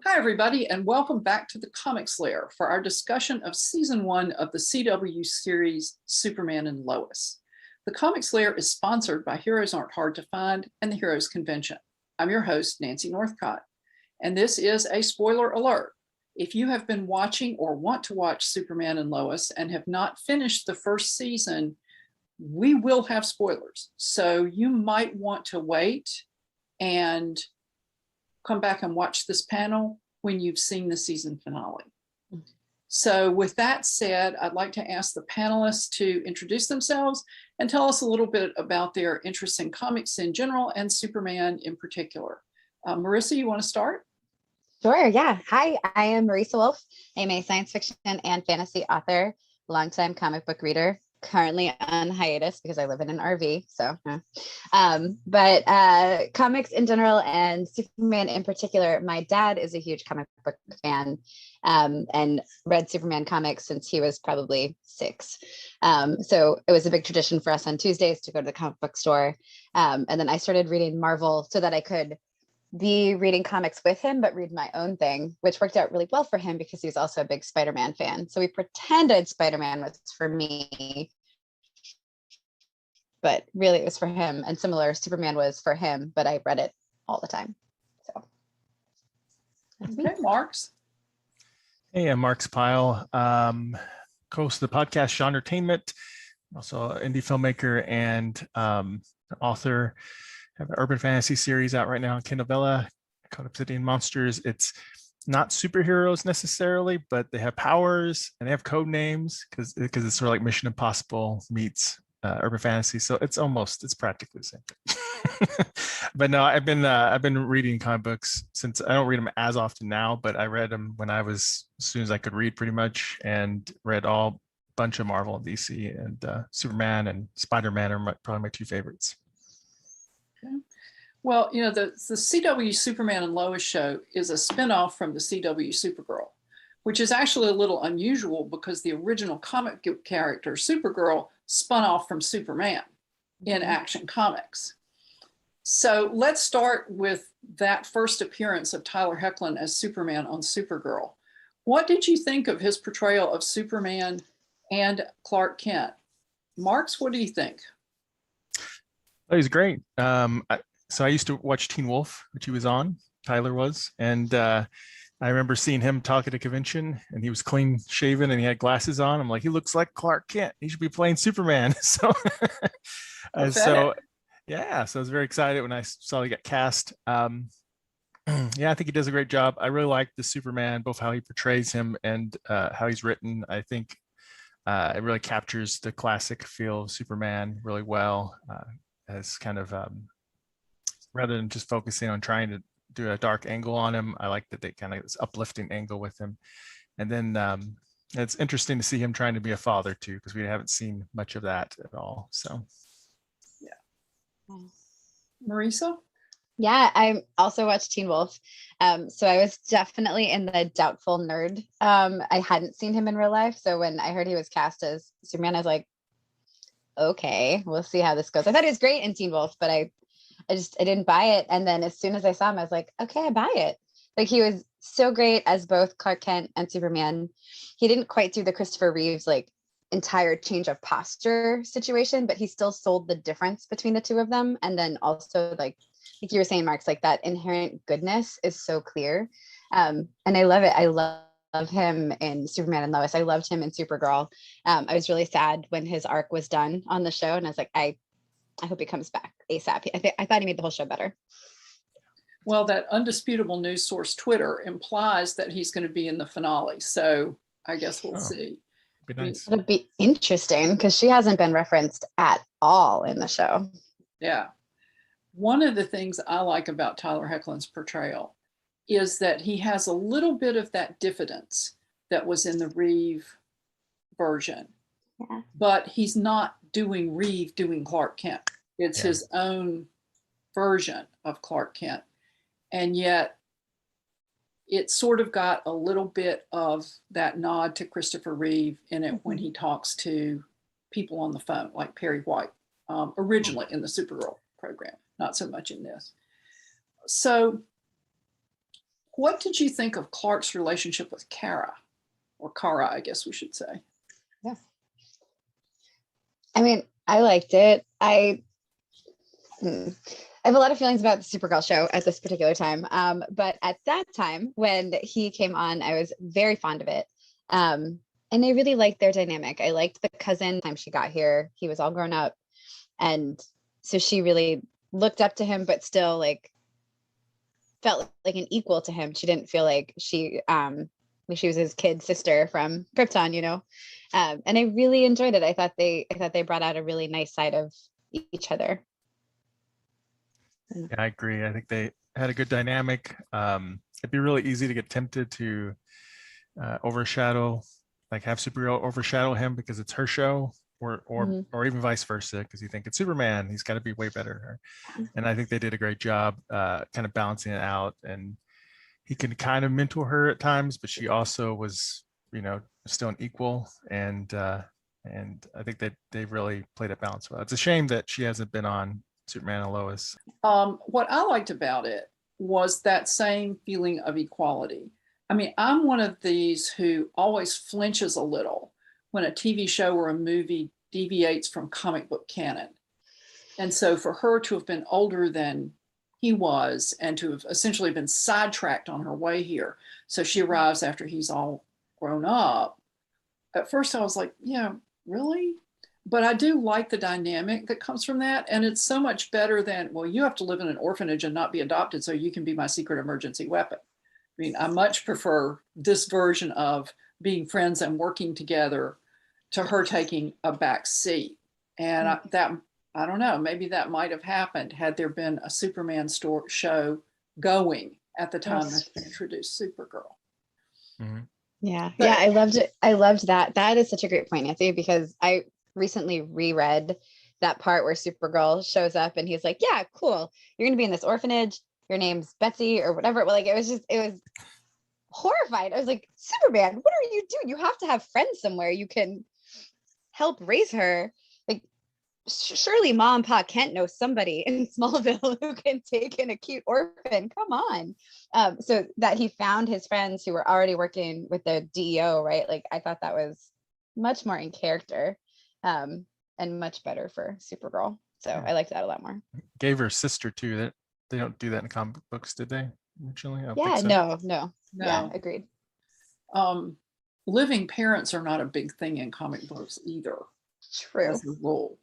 Hi, everybody, and welcome back to the Comics Lair for our discussion of Season 1 of the CW series Superman and Lois. The Comics Lair is sponsored by Heroes Aren't Hard to Find and the Heroes Convention. I'm your host, Nancy Northcott, and this is a spoiler alert. If you have been watching or want to watch Superman and Lois and have not finished the first season, we will have spoilers. So you might want to wait and come back and watch this panel when you've seen the season finale. So with that said, I'd like to ask the panelists to introduce themselves and tell us a little bit about their interest in comics in general and Superman in particular. Marisa, you want to start? Sure, yeah. Hi, I am Marisa Wolf. I'm a science fiction and fantasy author, longtime comic book reader, currently on hiatus because I live in an RV. So, comics in general and Superman in particular, my dad is a huge comic book fan and read Superman comics since he was probably 6. So it was a big tradition for us on Tuesdays to go to the comic book store. And then I started reading Marvel so that I could be reading comics with him, but read my own thing, which worked out really well for him because he's also a big Spider-Man fan. So we pretended Spider-Man was for me, but really it was for him. And similar, Superman was for him, but I read it all the time. So that's me. Okay, Marx. Hey, I'm Marx Pyle, host of the podcast Genretainment, also an indie filmmaker and author. I have an urban fantasy series out right now on Kindle Vella called Obsidian Monsters. It's not superheroes necessarily, but they have powers and they have code names because it's sort of like Mission Impossible meets urban fantasy. So it's practically the same thing. But no, I've been reading comic books since I don't read them as often now, but I read them when I was as soon as I could read pretty much, and read all bunch of Marvel and DC, and Superman and Spider-Man are probably my 2 favorites. Okay. Well, you know, the CW Superman and Lois show is a spinoff from the CW Supergirl, which is actually a little unusual because the original comic book character, Supergirl, spun off from Superman in Action Comics. So let's start with that first appearance of Tyler Heckland as Superman on Supergirl. What did you think of his portrayal of Superman and Clark Kent? Marx, what do you think? Oh, he's great. So I used to watch Teen Wolf, which he was on, Tyler was, and I remember seeing him talk at a convention, and he was clean shaven and he had glasses on. I'm like, he looks like Clark Kent. He should be playing Superman. So, so I was very excited when I saw he got cast. Yeah, I think he does a great job. I really like the Superman, both how he portrays him and how he's written. I think it really captures the classic feel of Superman really well. As kind of rather than just focusing on trying to do a dark angle on him, I like that they kind of this uplifting angle with him. And then it's interesting to see him trying to be a father too, because we haven't seen much of that at all. So yeah. Marisa? Yeah, I also watched Teen Wolf. So I was definitely in the doubtful nerd. I hadn't seen him in real life. So when I heard he was cast as Superman, I was like, okay, we'll see how this goes. I thought he was great in Teen Wolf, but I didn't buy it. And then as soon as I saw him, I was like, okay, I buy it. Like, he was so great as both Clark Kent and Superman. He didn't quite do the Christopher Reeves like entire change of posture situation, but he still sold the difference between the two of them. And then also like you were saying, Marx, like that inherent goodness is so clear. And I love it. I love him in Superman and Lois. I loved him in Supergirl. I was really sad when his arc was done on the show, and I was like, I hope he comes back ASAP. I thought he made the whole show better. Well, that undisputable news source Twitter implies that he's going to be in the finale. So I guess we'll see. Be nice. It'll be interesting because she hasn't been referenced at all in the show. Yeah. One of the things I like about Tyler Heckland's portrayal is that he has a little bit of that diffidence that was in the Reeve version. Yeah. But he's not doing Reeve doing Clark Kent. It's his own version of Clark Kent. And yet it sort of got a little bit of that nod to Christopher Reeve in it when he talks to people on the phone, like Perry White, originally in the Supergirl program, not so much in this. So What did you think of Clark's relationship with Cara, or Cara, I guess we should say? Yeah. I mean, I liked it. I have a lot of feelings about the Supergirl show at this particular time. But at that time when he came on, I was very fond of it. And I really liked their dynamic. I liked the cousin time she got here. He was all grown up. And so she really looked up to him, but still like felt like an equal to him. She didn't feel like she was his kid sister from Krypton, you know. And I really enjoyed it. I thought they brought out a really nice side of each other. Yeah, I agree. I think they had a good dynamic. It'd be really easy to get tempted to overshadow, like have Supergirl overshadow him because it's her show, or even vice versa, because you think it's Superman, he's got to be way better. And I think they did a great job kind of balancing it out. And he can kind of mentor her at times, but she also was, still an equal. And I think that they really played it balanced well. It's a shame that she hasn't been on Superman and Lois. What I liked about it was that same feeling of equality. I mean, I'm one of these who always flinches a little when a TV show or a movie deviates from comic book canon. And so for her to have been older than he was and to have essentially been sidetracked on her way here, so she arrives after he's all grown up. At first I was like, yeah, really? But I do like the dynamic that comes from that. And it's so much better than, well, you have to live in an orphanage and not be adopted so you can be my secret emergency weapon. I mean, I much prefer this version of being friends and working together to her taking a back seat. And I don't know, maybe that might have happened had there been a Superman show going at the time that they introduced Supergirl. Mm-hmm. Yeah. But, yeah, I loved it. I loved that. That is such a great point, Nancy, because I recently reread that part where Supergirl shows up and he's like, yeah, cool, you're gonna be in this orphanage, your name's Betsy or whatever. Like it was horrified. I was like, Superman, what are you doing? You have to have friends somewhere you can help raise her. Like surely Mom and Pa Kent know somebody in Smallville who can take in a cute orphan. Come on. So that he found his friends who were already working with the DEO, right? Like I thought that was much more in character. And much better for Supergirl. So yeah. I liked that a lot more. Gave her sister too. That they don't do that in comic books, did they? Originally? Yeah, so. No. Yeah, agreed. Living parents are not a big thing in comic books either. True. As a rule.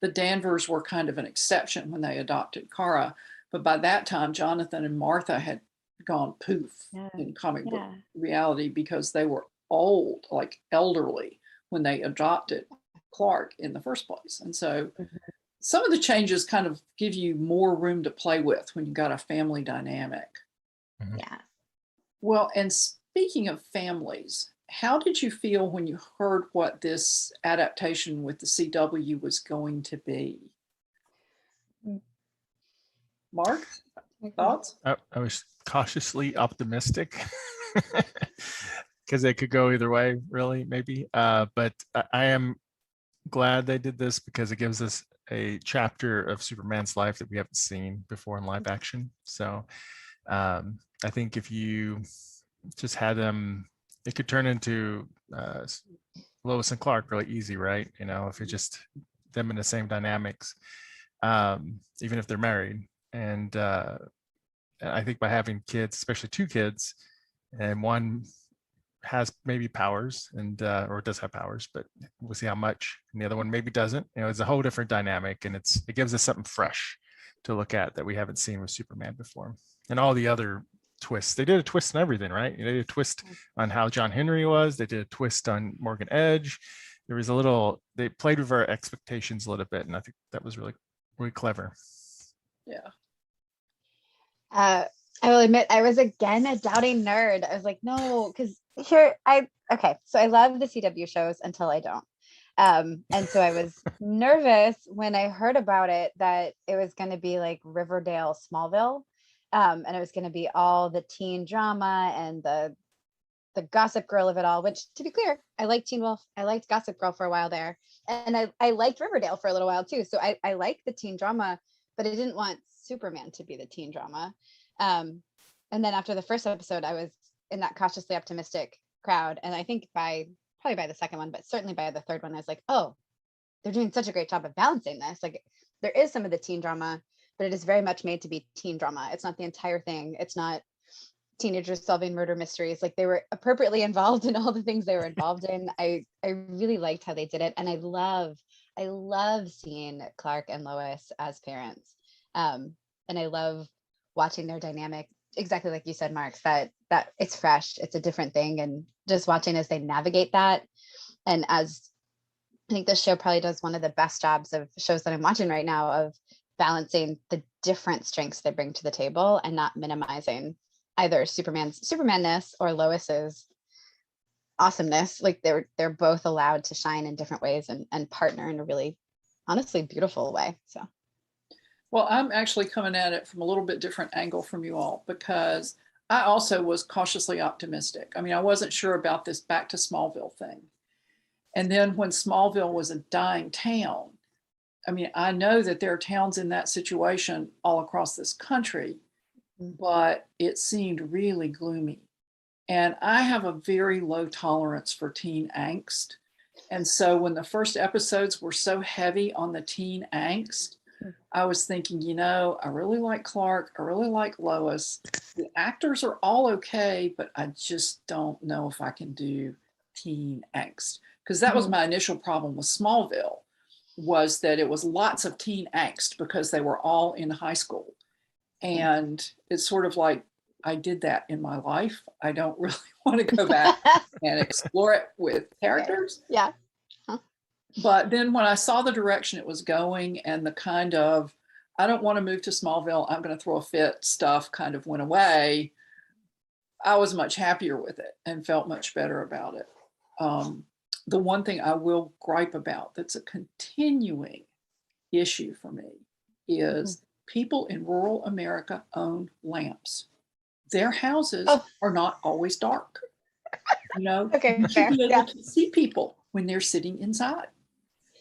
The Danvers were kind of an exception when they adopted Cara, but by that time, Jonathan and Martha had gone poof in comic book reality because they were old, like elderly, when they adopted Clark in the first place. And so some of the changes kind of give you more room to play with when you've got a family dynamic. Yeah. Well, and speaking of families, how did you feel when you heard what this adaptation with the CW was going to be? Mark, thoughts? I was cautiously optimistic because it could go either way, really, maybe. But I am glad they did this because it gives us a chapter of Superman's life that we haven't seen before in live action. So I think if you just had them, it could turn into Lois and Clark really easy, right? If it's just them in the same dynamics, even if they're married. And I think by having kids, especially two kids, and one has maybe powers or does have powers, but we'll see how much, and the other one maybe doesn't. It's a whole different dynamic, and it gives us something fresh to look at that we haven't seen with Superman before. And all the other twists, they did a twist on everything, right? They did a twist on how John Henry was. They did a twist on Morgan Edge. There was they played with our expectations a little bit, and I think that was really, really clever. Yeah. I will admit I was again a doubting nerd. I was like, no, because so I love the CW shows until I don't. And so I was nervous when I heard about it that it was going to be like Riverdale, Smallville, and it was going to be all the teen drama and the Gossip Girl of it all. Which, to be clear, I liked Teen Wolf. I liked Gossip Girl for a while there, and I liked Riverdale for a little while too. So I liked the teen drama, but I didn't want Superman to be the teen drama. And and then after the first episode, I was in that cautiously optimistic crowd. And I think probably by the second one, but certainly by the third one, I was like, oh, they're doing such a great job of balancing this. Like there is some of the teen drama, but it is very much made to be teen drama. It's not the entire thing. It's not teenagers solving murder mysteries. Like they were appropriately involved in all the things they were involved in. I really liked how they did it. And I love seeing Clark and Lois as parents. And I love watching their dynamic, exactly like you said, Marx, that it's fresh, it's a different thing. And just watching as they navigate that. And as I think this show probably does one of the best jobs of shows that I'm watching right now of balancing the different strengths they bring to the table and not minimizing either Superman's Supermanness or Lois's awesomeness. Like they're both allowed to shine in different ways and partner in a really honestly beautiful way. So well, I'm actually coming at it from a little bit different angle from you all, because I also was cautiously optimistic. I mean, I wasn't sure about this back to Smallville thing. And then when Smallville was a dying town, I mean, I know that there are towns in that situation all across this country, but it seemed really gloomy. And I have a very low tolerance for teen angst. And so when the first episodes were so heavy on the teen angst, I was thinking, you know, I really like Clark. I really like Lois. The actors are all okay, but I just don't know if I can do teen angst. Because that was my initial problem with Smallville, was that it was lots of teen angst because they were all in high school. And it's sort of like, I did that in my life. I don't really want to go back and explore it with characters. Yeah. But then when I saw the direction it was going and the kind of, I don't want to move to Smallville, I'm going to throw a fit stuff kind of went away, I was much happier with it and felt much better about it. The one thing I will gripe about that's a continuing issue for me is people in rural America own lamps. Their houses are not always dark. You know, Okay, you should fair. be able to see people when they're sitting inside.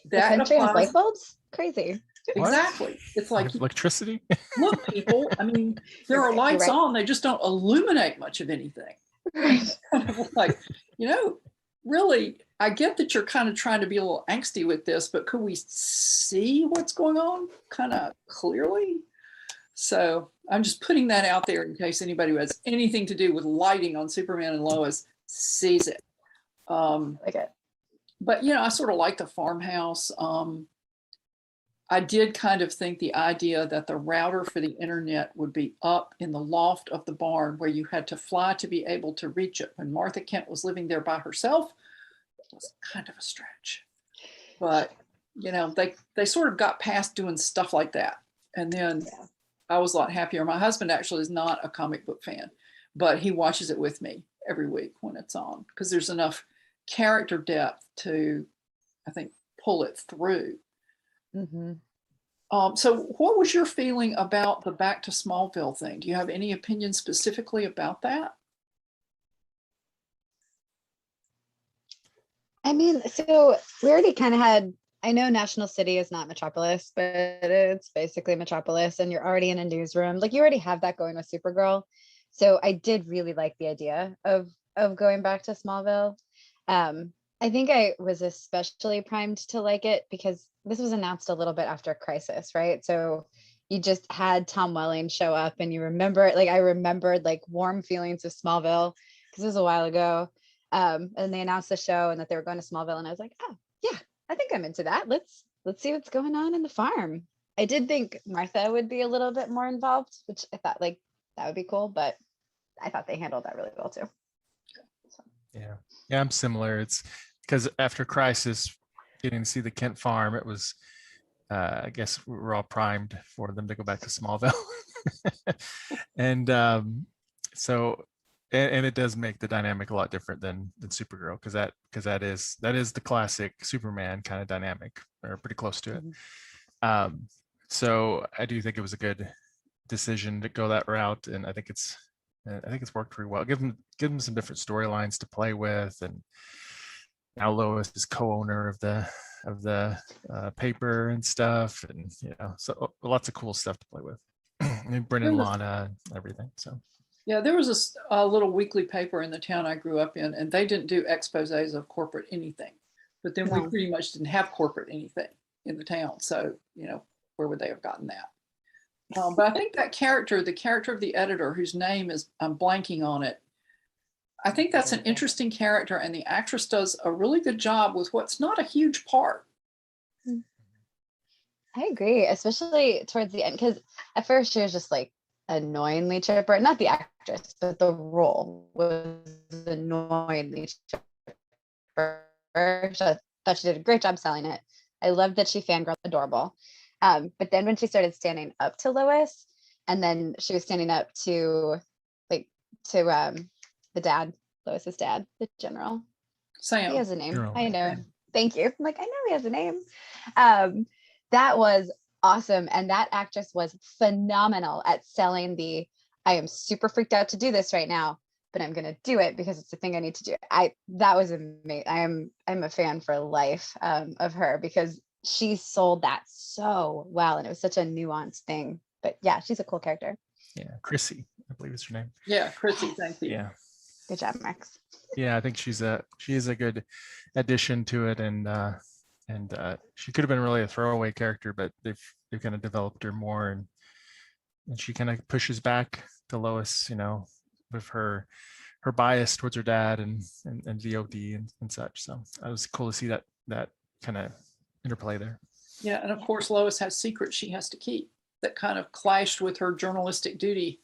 The country has light bulbs? Crazy. Exactly. It's like electricity. Look, people, I mean, there are lights on, they just don't illuminate much of anything. Right. Kind of like, you know, really, I get that you're kind of trying to be a little angsty with this, but could we see what's going on kind of clearly? So I'm just putting that out there in case anybody who has anything to do with lighting on Superman and Lois sees it. Like it. But, you know, I sort of like the farmhouse. I did kind of think the idea that the router for the internet would be up in the loft of the barn where you had to fly to be able to reach it. When Martha Kent was living there by herself, it was kind of a stretch. But, you know, they sort of got past doing stuff like that. And then I was a lot happier. My husband actually is not a comic book fan, but he watches it with me every week when it's on, because there's enough character depth to, I think, pull it through. So what was your feeling about the back to Smallville thing? Do you have any opinion specifically about that? I mean, so we already kind of had, I know National City is not Metropolis, but it's basically Metropolis, and you're already in a newsroom. Like you already have that going with Supergirl. So I did really like the idea of going back to Smallville. I think I was especially primed to like it because this was announced a little bit after Crisis, right? So you just had Tom Welling show up, and you remember, like I remembered like warm feelings of Smallville because it was a while ago. And they announced the show and that they were going to Smallville, and I was like, oh yeah, I think I'm into that. Let's see what's going on in the farm. I did think Martha would be a little bit more involved, which I thought like that would be cool, but I thought they handled that really well too. So. Yeah, I'm similar. It's because after Crisis, getting to see the Kent farm, it was I guess we were all primed for them to go back to Smallville. And so and it does make the dynamic a lot different than Supergirl, because that is the classic Superman kind of dynamic, or pretty close to it. So I do think it was a good decision to go that route, and I think it's worked pretty well. Give them some different storylines to play with, and now Lois is co-owner of the paper and stuff, and you know, so lots of cool stuff to play with. And Brennan, Lana, and everything. So Yeah, there was a little weekly paper in the town I grew up in, and they didn't do exposés of corporate anything. But then we No. pretty much didn't have corporate anything in the town. So, where would they have gotten that? But I think that character, the character of the editor, whose name is, I'm blanking on it, I think that's an interesting character, and the actress does a really good job with what's not a huge part. I agree, especially towards the end, because at first she was just like annoyingly chipper. Not the actress, but the role was annoyingly chipper. I thought she did a great job selling it. I loved that she fangirl adorable. But then when she started standing up to Lois, and then she was standing up to the dad, Lois's dad, the general. Sam. He has a name. General. I know. Thank you. I'm like, I know he has a name. That was awesome. And that actress was phenomenal at selling I am super freaked out to do this right now, but I'm going to do it because it's the thing I need to do. That was amazing. I'm a fan for life of her, because she sold that so well. And it was such a nuanced thing. But yeah, she's a cool character. Yeah, Chrissy, I believe is her name. Yeah, Chrissy, thank you. Yeah. Good job, Max. Yeah, I think she is a good addition to it, and she could have been really a throwaway character, but they've kind of developed her more, and she kind of pushes back to Lois, with her bias towards her dad and VOD and such. So it was cool to see that kind of interplay there. Yeah, and of course Lois has secrets she has to keep that kind of clashed with her journalistic duty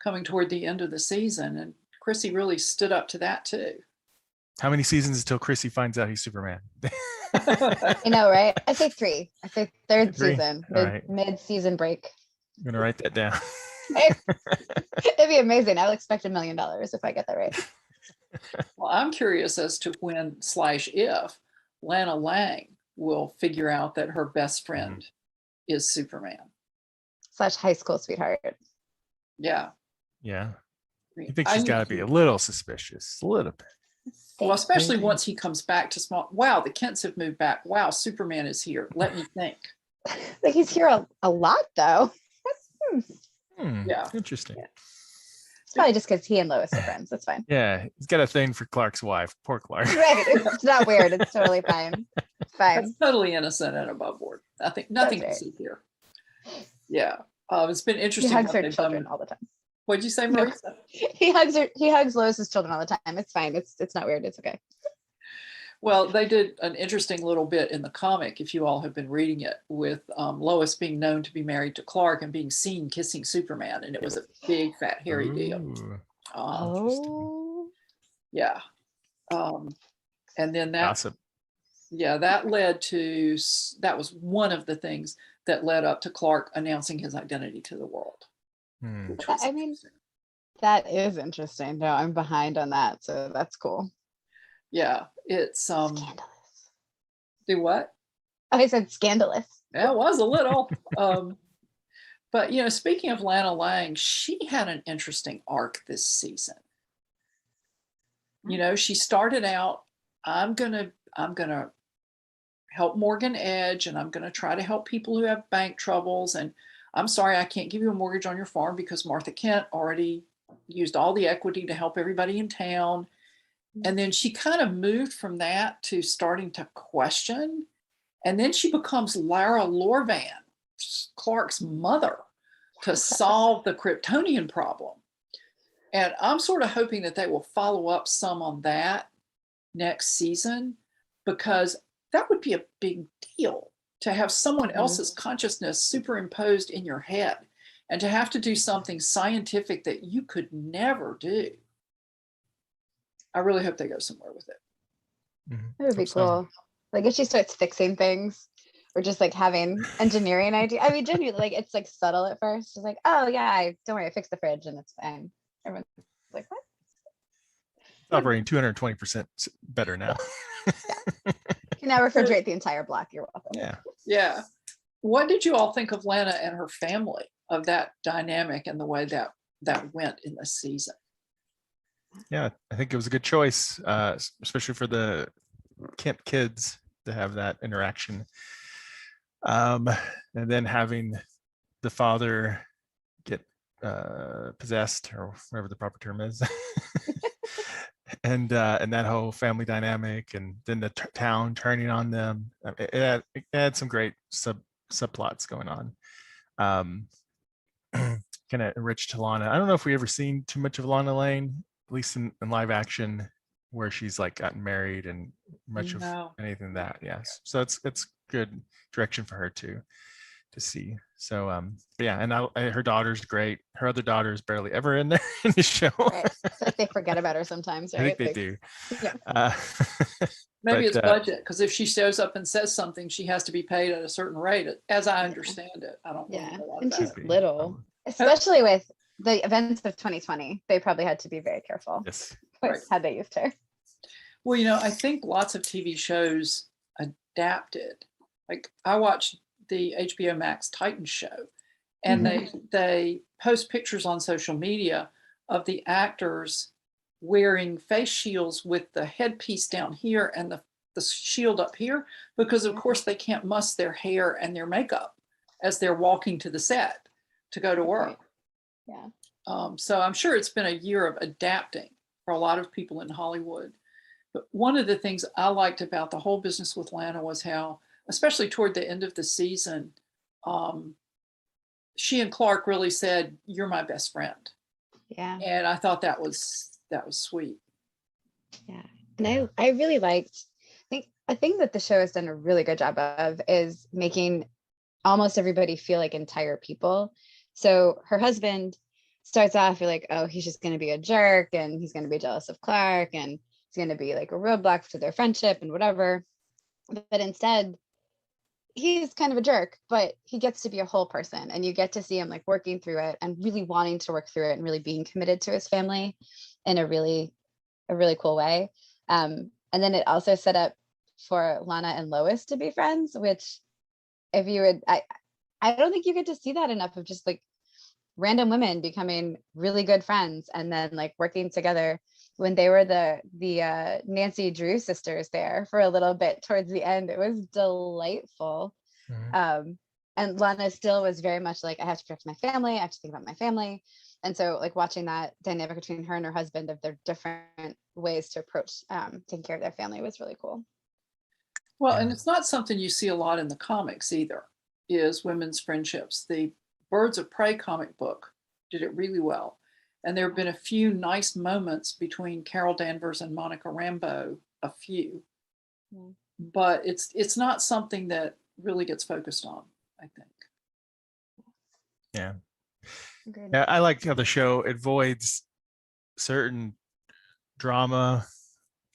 coming toward the end of the season, and Chrissy really stood up to that too. How many seasons until Chrissy finds out he's Superman? I know, right? I say 3. I say third 3? season, Right. mid-season break. I'm gonna write that down. It'd be amazing. I'll expect $1 million if I get that right. Well, I'm curious as to when/if Lana Lang will figure out that her best friend is Superman. / high school sweetheart. Yeah. Yeah. I mean, I think she's got to be a little suspicious, a little bit. Well, especially Maybe. once he comes back to small. Wow, the Kents have moved back. Wow, Superman is here. Let me think. Like, he's here a lot though. Yeah. Interesting. Yeah. It's probably just because he and Lois are friends. That's fine. Yeah, he's got a thing for Clark's wife. Poor Clark. Right. It's not weird. It's totally fine. It's fine. That's totally innocent and above board. I think nothing to That's see here. Yeah. It's been He interesting. hugs what her they've children done. all the time. What'd you say, No. Marisa? He hugs Lois's children all the time. It's fine. It's not weird. It's okay. Well, they did an interesting little bit in the comic, if you all have been reading it, with Lois being known to be married to Clark and being seen kissing Superman. And it was a big, fat, hairy deal. Ooh, Oh. Yeah. And then that, gossip. yeah, that was one of the things that led up to Clark announcing his identity to the world. Which was I mean, that is interesting. No, I'm behind on that. So that's cool. yeah, it's Scandalous. do what? Oh, I said scandalous. Yeah, it was a little. But speaking of Lana Lang, she had an interesting arc this season. She started out, I'm gonna help Morgan Edge, and I'm gonna try to help people who have bank troubles. And I'm sorry, I can't give you a mortgage on your farm because Martha Kent already used all the equity to help everybody in town. And then she kind of moved from that to starting to question. And then she becomes Lara Lorvan, Clark's mother, to solve the Kryptonian problem. And I'm sort of hoping that they will follow up some on that next season, because that would be a big deal to have someone else's consciousness superimposed in your head and to have to do something scientific that you could never do. I really hope they go somewhere with it. That would be cool. Like if she starts fixing things or just like having engineering idea. I mean, genuinely, like it's like subtle at first. It's like, oh yeah, don't worry, I fixed the fridge and it's fine. Everyone's like, what? It's operating 220% better now. You can now refrigerate the entire block. You're welcome. Yeah. Yeah. What did you all think of Lana and her family, of that dynamic and the way that went in this season? Yeah, I think it was a good choice, especially for the Kent kids to have that interaction. And then having the father get possessed, or whatever the proper term is. And that whole family dynamic, and then the town turning on them. It had some great subplots going on. Kind of enriched Lana. I don't know if we ever seen too much of Lana Lane, at least in live action, where she's like gotten married and much of anything that. Yes, so it's good direction for her to see. So but yeah, and her daughter's great. Her other daughter is barely ever in there in the show. Right. It's like they forget about her sometimes, right? I think they do. Yeah. Maybe it's budget, because if she shows up and says something, she has to be paid at a certain rate, as I understand it. I don't Yeah, know and she's little, especially with the events of 2020. They probably had to be very careful. Yes. With how they used her. Well, I think lots of TV shows adapted. Like I watched the HBO Max Titan show, and they post pictures on social media of the actors wearing face shields with the headpiece down here and the shield up here, because of course they can't muss their hair and their makeup as they're walking to the set to go to work. Yeah. So I'm sure it's been a year of adapting for a lot of people in Hollywood. But one of the things I liked about the whole business with Lana was how, especially toward the end of the season, she and Clark really said, "You're my best friend." Yeah. And I thought that was sweet. Yeah. And I really liked, I think that the show has done a really good job of is making almost everybody feel like entire people. So her husband starts off, you're like, oh, he's just going to be a jerk, and he's going to be jealous of Clark, and he's going to be like a roadblock to their friendship and whatever. But instead, he's kind of a jerk, but he gets to be a whole person, and you get to see him like working through it and really wanting to work through it and really being committed to his family in a really cool way. And then it also set up for Lana and Lois to be friends, which if you would, I don't think you get to see that enough, of just like random women becoming really good friends and then like working together. When they were the Nancy Drew sisters there for a little bit towards the end, it was delightful. And Lana still was very much like, I have to protect my family, I have to think about my family. And so like watching that dynamic between her and her husband of their different ways to approach taking care of their family was really cool. Well, and it's not something you see a lot in the comics either, is women's friendships. The Birds of Prey comic book did it really well. And there have been a few nice moments between Carol Danvers and Monica Rambeau, a few. But it's not something that really gets focused on, I think. Yeah. Agreed. Yeah, I like how the show avoids certain drama,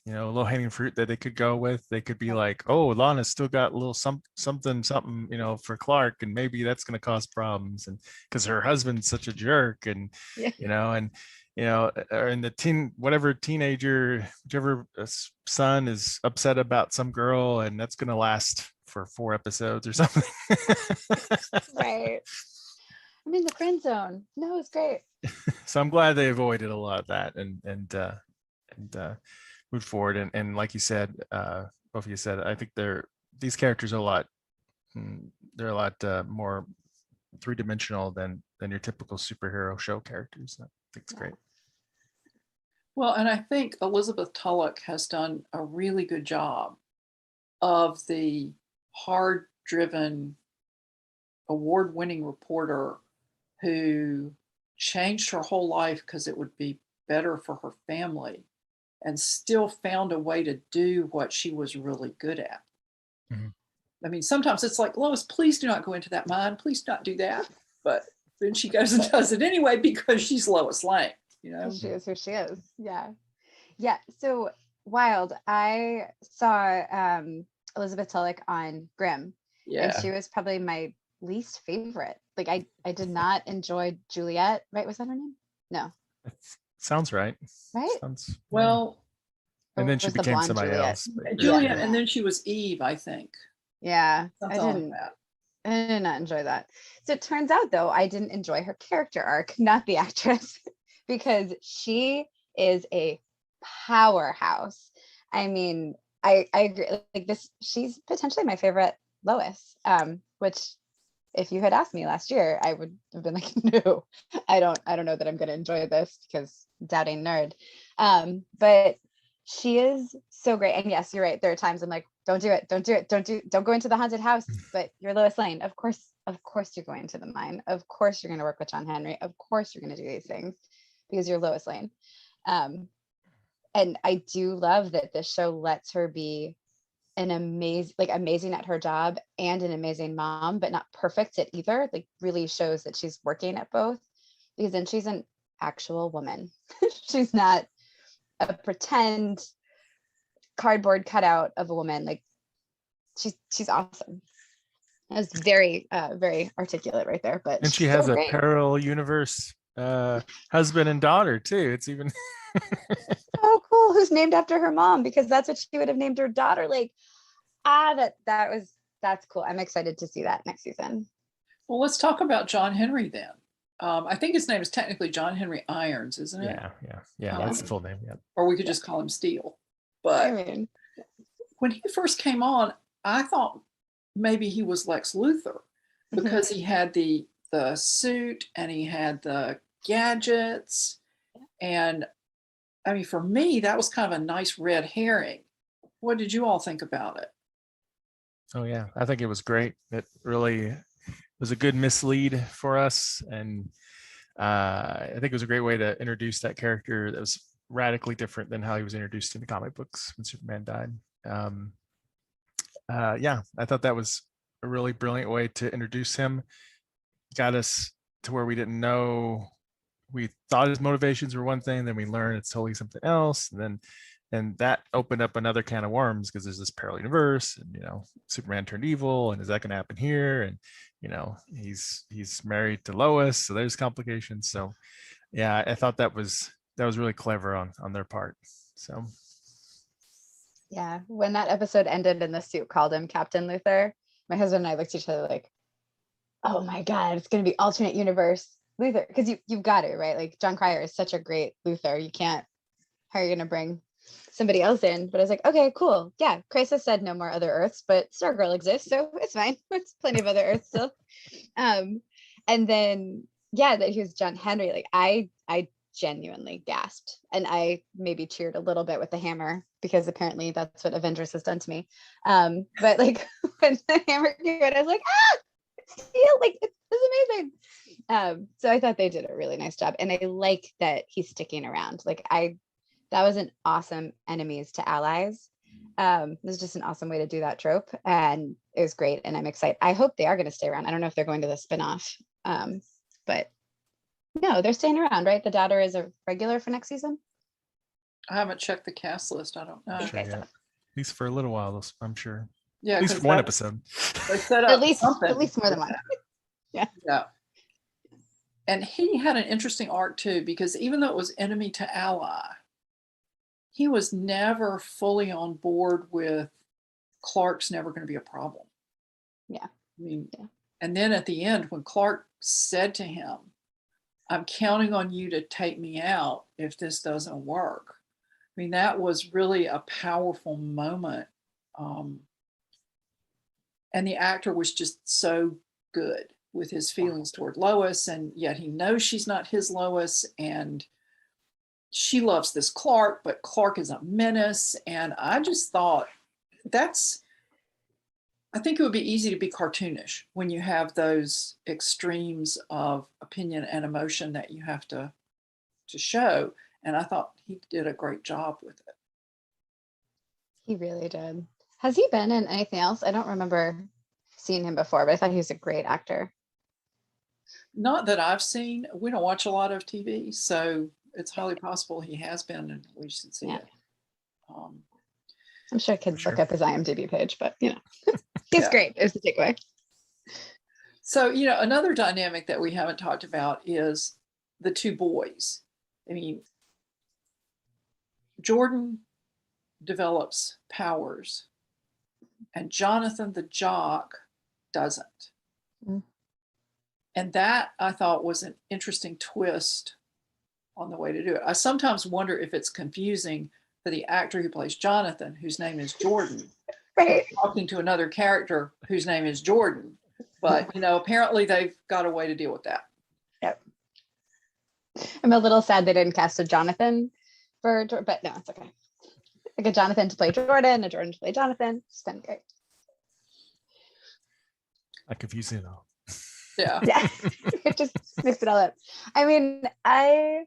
low-hanging fruit that they could go with. They could be like, oh, Lana's still got a little something, for Clark, and maybe that's going to cause problems, and because her husband's such a jerk, and or in the whichever son is upset about some girl, and that's going to last for 4 episodes or something. Right. I'm in the friend zone. No, it's great. So I'm glad they avoided a lot of that and moved forward. And like you said, both of you said, I think these characters are they're a lot more 3-dimensional than your typical superhero show characters. I think it's great. Well, and I think Elizabeth Tulloch has done a really good job of the hard-driven, award-winning reporter who changed her whole life because it would be better for her family, and still found a way to do what she was really good at. I mean, sometimes it's like, Lois, please do not go into that mine. Please not do that. But then she goes and does it anyway because she's Lois Lane. She is who she is. Yeah. So wild. I saw Elizabeth Tulloch on Grimm, and she was probably my least favorite. Like I did not enjoy Juliet. Right? Was that her name? No. That sounds right. Right. Well. And then she became somebody else. Juliet, and then she was Eve, I think. Yeah, I did not enjoy that. So it turns out, though, I didn't enjoy her character arc, not the actress, because she is a powerhouse. I mean, I agree. Like this, she's potentially my favorite Lois, which if you had asked me last year, I would have been like, no, I don't know that I'm going to enjoy this because doubting nerd. But she is so great. And yes, you're right. There are times I'm like, don't do it. Don't go into the haunted house. But you're Lois Lane. Of course you're going to the mine. Of course you're going to work with John Henry. Of course you're going to do these things because you're Lois Lane. And I do love that this show lets her be an amazing at her job and an amazing mom, but not perfect at either. Like really shows that she's working at both, because then she's an actual woman. She's not a pretend cardboard cutout of a woman. Like she's awesome. That was very very articulate right there. But And she has a parallel universe husband and daughter too. It's even so cool, who's named after her mom, because that's what she would have named her daughter. Like that's cool. I'm excited to see that next season. Well, let's talk about John Henry then. I think his name is technically John Henry Irons, isn't it? Yeah. That's the full name. Yeah. Or we could just call him Steele. But when he first came on, I thought maybe he was Lex Luthor because he had the suit and he had the gadgets. And I mean, for me, that was kind of a nice red herring. What did you all think about it? Oh yeah, I think it was great. It really was a good mislead for us. And I think it was a great way to introduce that character that was radically different than how he was introduced in the comic books when Superman died. Yeah, I thought that was a really brilliant way to introduce him. Got us to where we didn't know. We thought his motivations were one thing, then we learned it's totally something else. And that opened up another can of worms because there's this parallel universe, and Superman turned evil, and is that going to happen here? And he's married to Lois, so there's complications. So yeah, I thought that was really clever on their part. So yeah, when that episode ended and the suit called him Captain Luthor, my husband and I looked at each other like, oh my God, it's going to be alternate universe Luthor, because you've got it, right? Like John Cryer is such a great Luthor. You can't, how are you going to bring somebody else in? But I was like, okay, cool. Yeah, Crisis said no more other Earths, but Stargirl exists, so it's fine. There's plenty of other Earths still. And then, yeah, that he was John Henry. Like I genuinely gasped, and I maybe cheered a little bit with the hammer because apparently that's what Avengers has done to me. But like when the hammer came out, I was like, it's Steel, like it's amazing. So I thought they did a really nice job, and I like that he's sticking around. Like that was an awesome enemies to allies. It was just an awesome way to do that trope, and it was great. And I'm excited. I hope they are going to stay around. I don't know if they're going to the spinoff, but no, they're staying around, right? The daughter is a regular for next season. I haven't checked the cast list. I don't know. Sure, yeah. At least for a little while, I'm sure. Yeah, at least for one episode. They set up at least more than one. Yeah. And he had an interesting arc too, because even though it was enemy to ally, he was never fully on board with Clark's never going to be a problem. Yeah. I mean, and then at the end, when Clark said to him, I'm counting on you to take me out if this doesn't work. I mean, that was really a powerful moment. And the actor was just so good with his feelings toward Lois, and yet he knows she's not his Lois, and she loves this Clark, but Clark is a menace. And I just thought I think it would be easy to be cartoonish when you have those extremes of opinion and emotion that you have to show. And I thought he did a great job with it. He really did. Has he been in anything else? I don't remember seeing him before, but I thought he was a great actor. Not that I've seen. We don't watch a lot of TV, so it's highly possible he has been, and we should see it. I'm sure kids look up his IMDb page, but he's great is the takeaway. So, another dynamic that we haven't talked about is the two boys. I mean, Jordan develops powers, and Jonathan the jock doesn't. Mm-hmm. And that I thought was an interesting twist on the way to do it. I sometimes wonder if it's confusing for the actor who plays Jonathan, whose name is Jordan, right, talking to another character whose name is Jordan. But, apparently they've got a way to deal with that. Yep. I'm a little sad they didn't cast a Jonathan but no, it's okay. Like a Jonathan to play Jordan, a Jordan to play Jonathan. It's been great. I confuse it all. Yeah. Yeah. It just mix it all up. I mean, I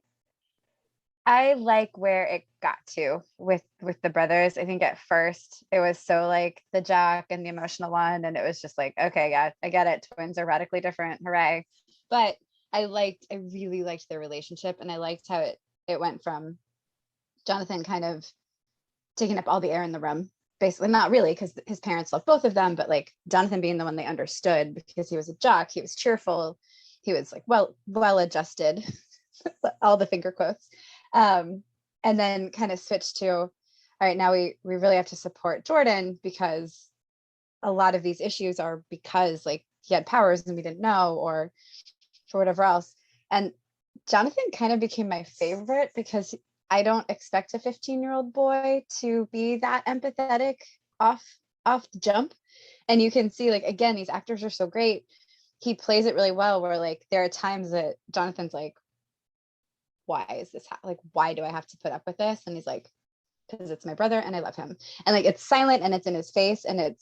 like where it got to with the brothers. I think at first it was so like the jock and the emotional one, and it was just like, okay, yeah, I get it. Twins are radically different. Hooray. But I really liked their relationship, and I liked how it went from Jonathan kind of taking up all the air in the room. Basically, not really, because his parents loved both of them, but like Jonathan being the one they understood because he was a jock, he was cheerful, he was like well adjusted, all the finger quotes. And then kind of switched to, all right, now we really have to support Jordan because a lot of these issues are because like he had powers and we didn't know, or for whatever else. And Jonathan kind of became my favorite because I don't expect a 15-year-old boy to be that empathetic off the jump. And you can see, like, again, these actors are so great. He plays it really well, where like there are times that Jonathan's like, why is this like, why do I have to put up with this? And he's like, because it's my brother and I love him. And like it's silent and it's in his face, and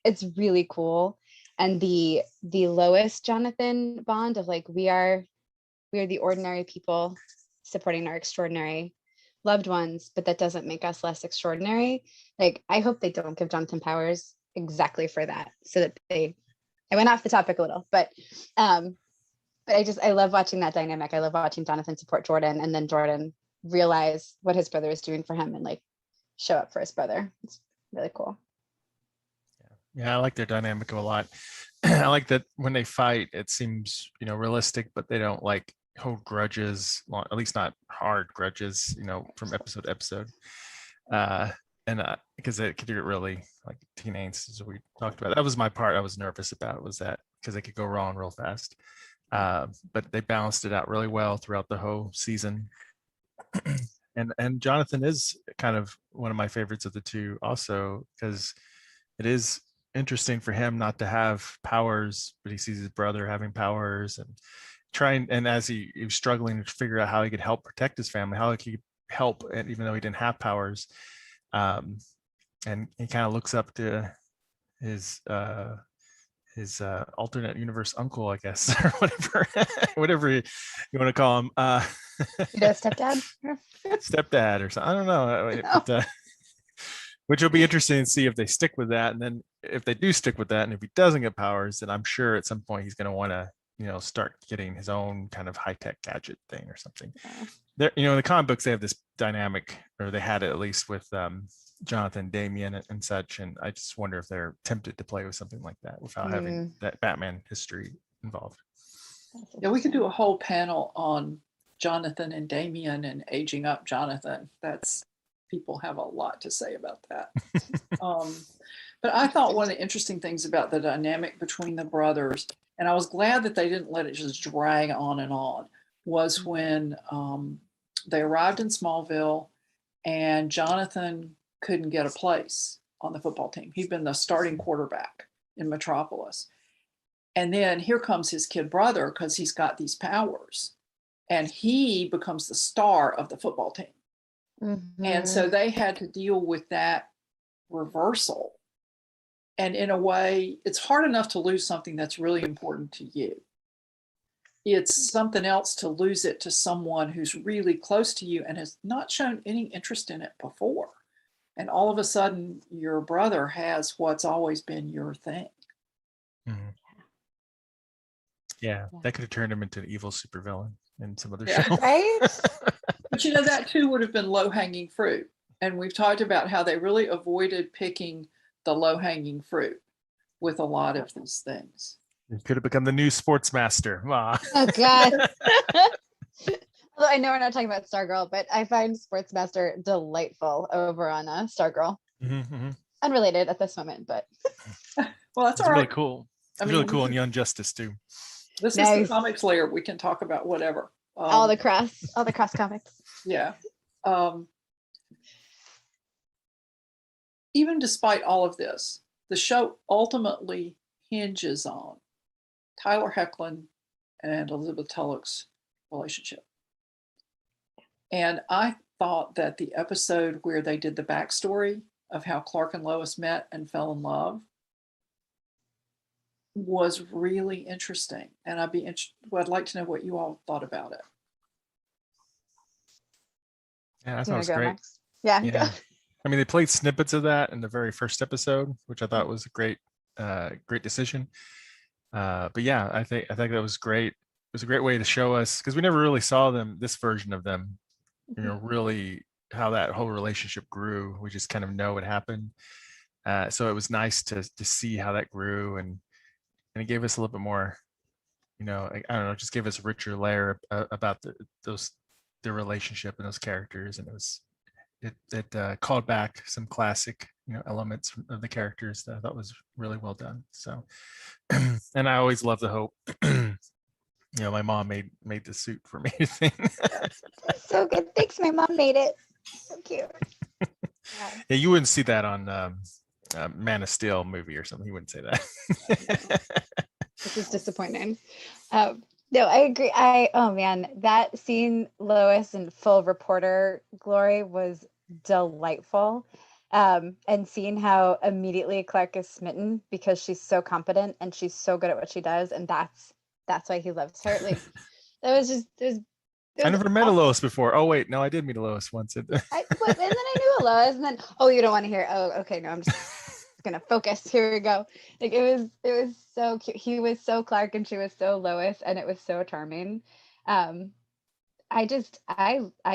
it's really cool. And the Lois Jonathan bond of like, we are the ordinary people supporting our extraordinary loved ones, but that doesn't make us less extraordinary. Like, I hope they don't give Jonathan powers exactly for that, so that I went off the topic a little, but I love watching that dynamic. I love watching Jonathan support Jordan, and then Jordan realize what his brother is doing for him and like show up for his brother. It's really cool. Yeah, I like their dynamic a lot. I like that when they fight, it seems, realistic, but they don't like hold grudges, at least not hard grudges, from episode to episode. And because it could get really like teen angst, as we talked about. That was my part I was nervous about, was that because it could go wrong real fast. But they balanced it out really well throughout the whole season. And Jonathan is kind of one of my favorites of the two also, because it is interesting for him not to have powers, but he sees his brother having powers and and as he was struggling to figure out how he could help protect his family, how he could help, and even though he didn't have powers, and he kind of looks up to his alternate universe uncle, I guess, or whatever you want to call him. Stepdad? Stepdad or something. I don't know. But, which will be interesting to see if they stick with that. And then if they do stick with that, and if he doesn't get powers, then I'm sure at some point he's going to want to, start getting his own kind of high-tech gadget thing or something. There, in the comic books, they have this dynamic, or they had it at least with Jonathan, Damian, and such. And I just wonder if they're tempted to play with something like that without having that Batman history involved. Yeah, we could do a whole panel on Jonathan and Damian and aging up Jonathan. People have a lot to say about that. But I thought one of the interesting things about the dynamic between the brothers, and I was glad that they didn't let it just drag on, was when they arrived in Smallville and Jonathan couldn't get a place on the football team. He'd been the starting quarterback in Metropolis. And then here comes his kid brother, because he's got these powers, and he becomes the star of the football team. Mm-hmm. And so they had to deal with that reversal. And in a way, it's hard enough to lose something that's really important to you. It's something else to lose it to someone who's really close to you and has not shown any interest in it before. And all of a sudden, your brother has what's always been your thing. Mm-hmm. Yeah, that could have turned him into an evil supervillain in some other show. Right? But that too would have been low-hanging fruit. And we've talked about how they really avoided picking the low-hanging fruit with a lot of these things. It could have become the new sports master. Oh God. Although I know we're not talking about Stargirl, but I find Sports Master delightful over on Stargirl. Mm-hmm. Unrelated at this moment, but well, that's all right. Really cool. It's really cool in Young Justice too. This is the Comics Lair. We can talk about whatever. All the cross comics. Yeah. Even despite all of this, the show ultimately hinges on Tyler Heckland and Elizabeth Tulloch's relationship. And I thought that the episode where they did the backstory of how Clark and Lois met and fell in love was really interesting. And I'd like to know what you all thought about it. Yeah, I Do thought you it want was to go great. next? Yeah. Yeah. I mean, they played snippets of that in the very first episode, which I thought was a great decision. But yeah, I think that was great. It was a great way to show us, because we never really saw this version of them, really how that whole relationship grew. We just kind of know what happened. So it was nice to see how that grew, and it gave us a little bit more, I don't know, just gave us a richer layer about their relationship and those characters. And it called back some classic, elements of the characters that I thought was really well done. So, and I always love the hope. My mom made the suit for me thing. So good. Thanks. My mom made it. So cute. Yeah, you wouldn't see that on Man of Steel movie or something. You wouldn't say that. This is disappointing. No, I agree. Oh man, that scene, Lois in full reporter glory, was delightful. And seeing how immediately Clark is smitten because she's so competent and she's so good at what she does, and that's why he loves her. Like that was just I never met a Lois before. Oh wait, no, I did meet a Lois once. And then I knew a Lois, and then you don't want to hear. Oh, okay, no, I'm just gonna focus. Here we go. Like it was so cute. He was so Clark and she was so Lois, and it was so charming. I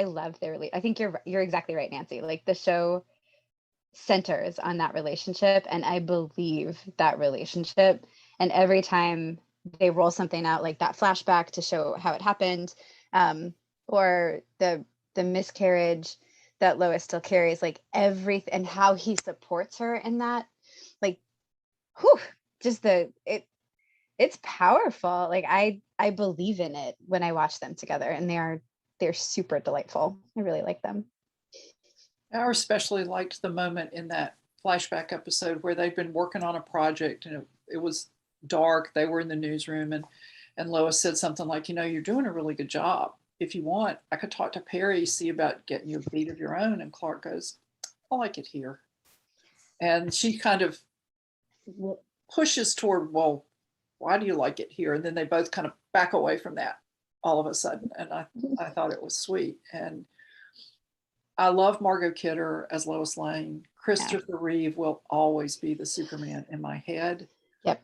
love their I think you're exactly right, Nancy. Like the show centers on that relationship, and I believe that relationship. And every time they roll something out, like that flashback to show how it happened, or the miscarriage that Lois still carries, like everything, and how he supports her in that, like, whew, just it's powerful. Like I believe in it when I watch them together, and they're super delightful. I really like them. I especially liked the moment in that flashback episode where they've been working on a project, and it was dark. They were in the newsroom, and Lois said something like, you're doing a really good job. If you want, I could talk to Perry, see about getting you a beat of your own. And Clark goes, I like it here. And she kind of pushes toward, well, why do you like it here? And then they both kind of back away from that all of a sudden. And I thought it was sweet. And I love Margot Kidder as Lois Lane. Christopher Reeve will always be the Superman in my head. Yep.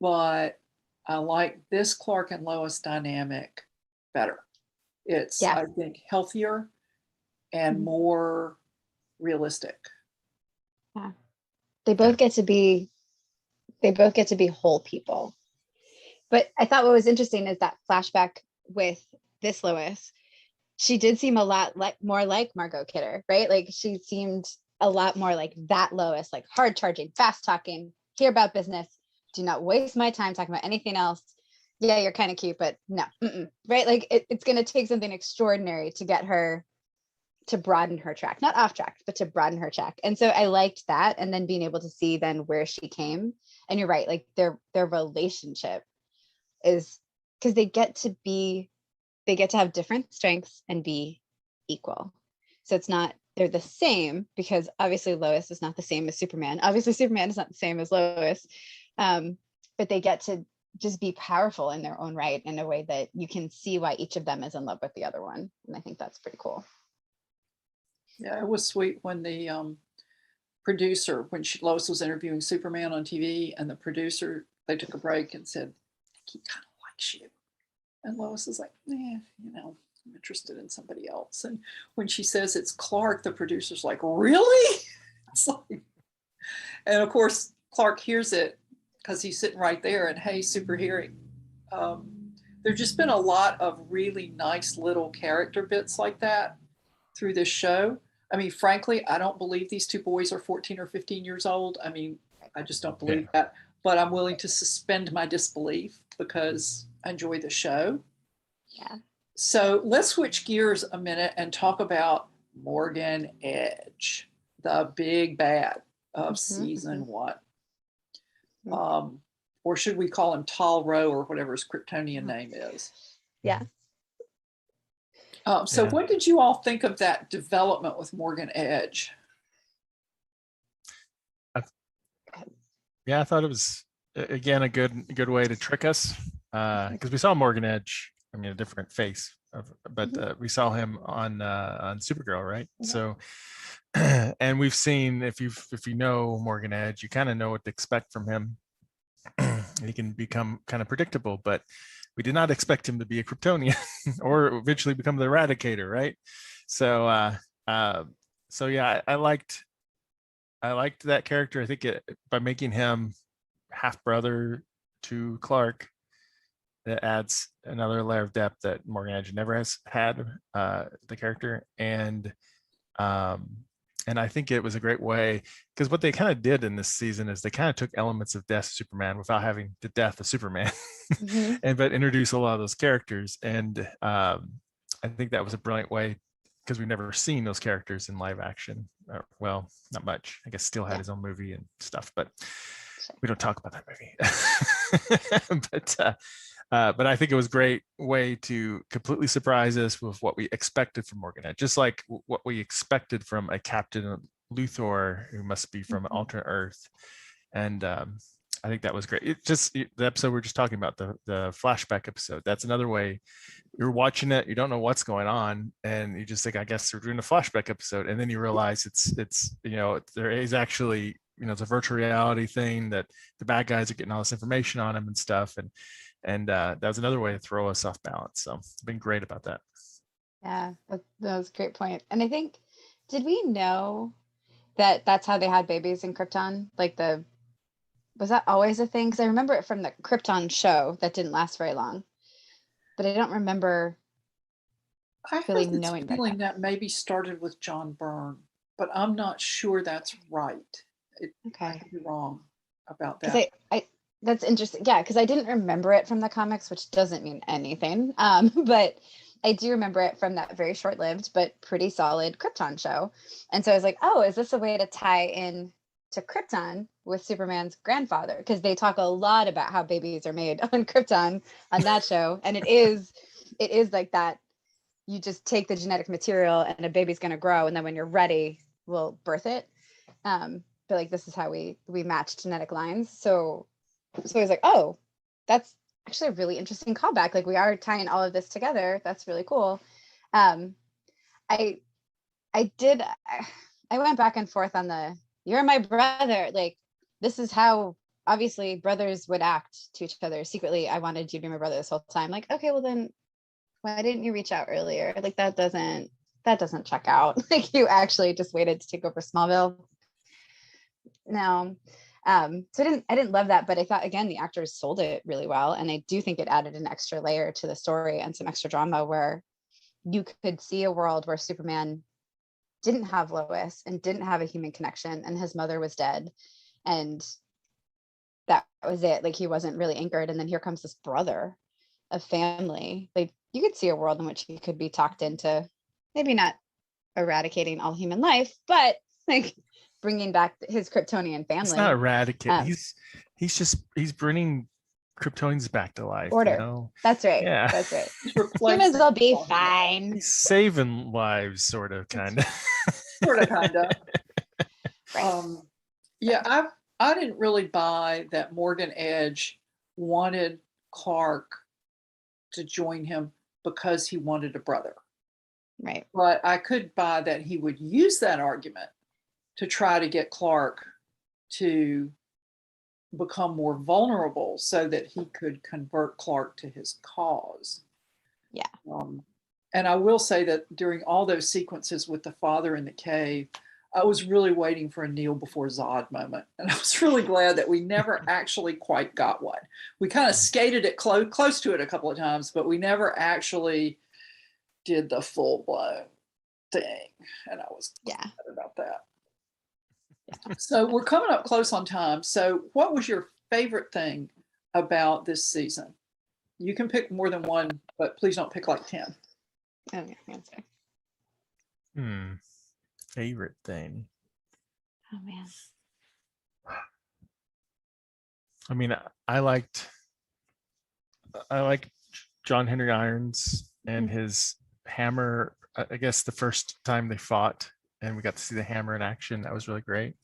But I like this Clark and Lois dynamic better. It's, I think, healthier and more realistic. Yeah. They both get to be whole people. But I thought what was interesting is that flashback with this Lois, she did seem a lot more like Margot Kidder, right? Like she seemed a lot more like that Lois, like hard charging, fast talking, care about business, do not waste my time talking about anything else. Yeah, you're kind of cute, but no, right? Like it's going to take something extraordinary to get her to broaden her track, not off track, but to broaden her track. And so I liked that. And then being able to see then where she came. And you're right, like their relationship is, because they get to have different strengths and be equal. So it's not, they're the same, because obviously Lois is not the same as Superman. Obviously Superman is not the same as Lois. But they get to just be powerful in their own right, in a way that you can see why each of them is in love with the other one. And I think that's pretty cool. Yeah, it was sweet when the producer, when Lois was interviewing Superman on TV, and the producer, they took a break and said, he kind of likes you. And Lois is like, I'm interested in somebody else. And when she says it's Clark, the producer's like, really? It's like, and of course, Clark hears it because he's sitting right there, and hey, super hearing. There's just been a lot of really nice little character bits like that through this show. I mean, frankly, I don't believe these two boys are 14 or 15 years old. I mean, I just don't believe that. But I'm willing to suspend my disbelief because I enjoy the show. Yeah. So let's switch gears a minute and talk about Morgan Edge, the big bad of season one. or should we call him Tall Row or whatever his Kryptonian name is. Yeah. So Yeah. what did you all think of that development with Morgan Edge? Yeah, I thought it was again a good way to trick us because we saw Morgan Edge. I mean, a different face, but we saw him on Supergirl, right? So, and we've seen if you know Morgan Edge, you kind of know what to expect from him. He can become kind of predictable, but we did not expect him to be a Kryptonian or eventually become the Eradicator, right? So, so yeah, I liked that character. I think by making him half brother to Clark, that adds another layer of depth that Morgan Edge never has had, the character. And I think it was a great way, because what they kind of did in this season is they kind of took elements of Death of Superman without having the death of Superman, but introduce a lot of those characters. And I think that was a brilliant way, because we've never seen those characters in live action. Well, not much. I guess Steel had his own movie and stuff, but we don't talk about that movie. But I think it was a great way to completely surprise us with what we expected from Morgan Edge, just like what we expected from a Captain Luthor who must be from an alternate Earth. And I think that was great. It just the episode we're just talking about, the flashback episode. That's another way. You're watching it, you don't know what's going on, and you just think, I guess we're doing a flashback episode, and then you realize it's there is actually it's a virtual reality thing that the bad guys are getting all this information on him and stuff, and that was another way to throw us off balance. So it's been great about that. Yeah, that was a great point. And I think, did we know that that's how they had babies in Krypton? Like was that always a thing? Because I remember it from the Krypton show that didn't last very long, but I don't remember really knowing feeling that maybe started with John Byrne, but I'm not sure that's right. I could be wrong about that. Because I that's interesting. Yeah, because I didn't remember it from the comics, which doesn't mean anything. But I do remember it from that very short-lived but pretty solid Krypton show. And so I was like, oh, is this a way to tie in to Krypton with Superman's grandfather? Because they talk a lot about how babies are made on Krypton on that show. And it is like that. You just take the genetic material and a baby's going to grow. And then when you're ready, we'll birth it. But like, this is how we match genetic lines. So I was like, oh, that's actually a really interesting callback. Like, we are tying all of this together. That's really cool. I went back and forth on you're my brother. Like, this is how obviously brothers would act to each other. Secretly, I wanted you to be my brother this whole time. Like, okay, well then why didn't you reach out earlier? Like, that doesn't check out. Like, you actually just waited to take over Smallville. No. So I didn't love that, but I thought, again, the actors sold it really well. And I do think it added an extra layer to the story and some extra drama, where you could see a world where Superman didn't have Lois and didn't have a human connection, and his mother was dead. And that was it. Like, he wasn't really anchored. And then here comes this brother of family. Like, you could see a world in which he could be talked into maybe not eradicating all human life, but like bringing back his Kryptonian family. It's not eradicating. He's bringing Kryptonians back to life. Order. That's right. Yeah. That's right. Humans will be fine. He's saving lives, sort of, kind of. Sort of, kind of. Right. Yeah, I didn't really buy that Morgan Edge wanted Clark to join him because he wanted a brother. Right. But I could buy that he would use that argument to try to get Clark to become more vulnerable so that he could convert Clark to his cause. Yeah. And I will say that during all those sequences with the father in the cave, I was really waiting for a kneel before Zod moment. And I was really glad that we never actually quite got one. We kind of skated it close to it a couple of times, but we never actually did the full blown thing. And I was glad about that. Yeah. So we're coming up close on time. So what was your favorite thing about this season? You can pick more than one, but please don't pick like 10. Okay, answer. Favorite thing. Oh man. I mean, I like John Henry Irons and his hammer. I guess the first time they fought and we got to see the hammer in action, that was really great.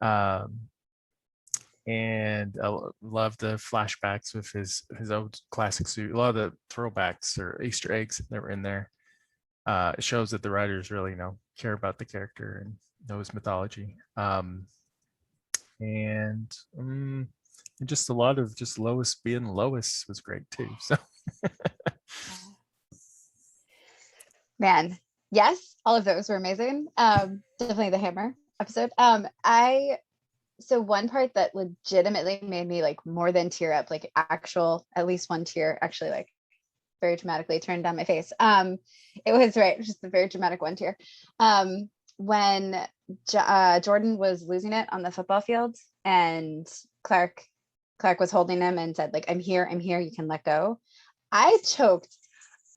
Um, and I love the flashbacks with his old classic suit. A lot of the throwbacks or Easter eggs that were in there. It shows that the writers really care about the character and know his mythology. And just a lot of just Lois being Lois was great too. So Man, yes, all of those were amazing. Definitely the hammer episode. So one part that legitimately made me like more than tear up, like actual, at least one tear actually like very dramatically turned down my face. It was just a very dramatic one tear. When Jordan was losing it on the football field and Clark was holding him and said like, I'm here, you can let go. I choked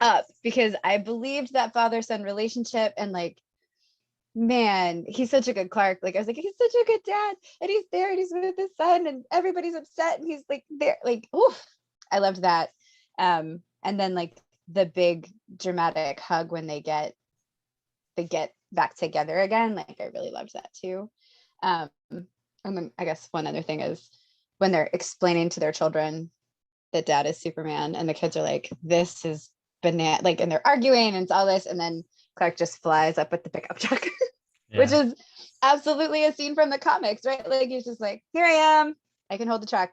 up because I believed that father-son relationship, and like, man, he's such a good Clark. Like I was like, he's such a good dad, and he's there and he's with his son and everybody's upset and he's like there, like, oof, I loved that. And then like the big dramatic hug when they get back together again, like I really loved that too. And then I guess one other thing is when they're explaining to their children that dad is Superman and the kids are like, this is banana, like, and they're arguing and it's all this, and then Clark just flies up with the pickup truck. Yeah. Which is absolutely a scene from the comics, right? Like he's just like, here I am, I can hold the truck,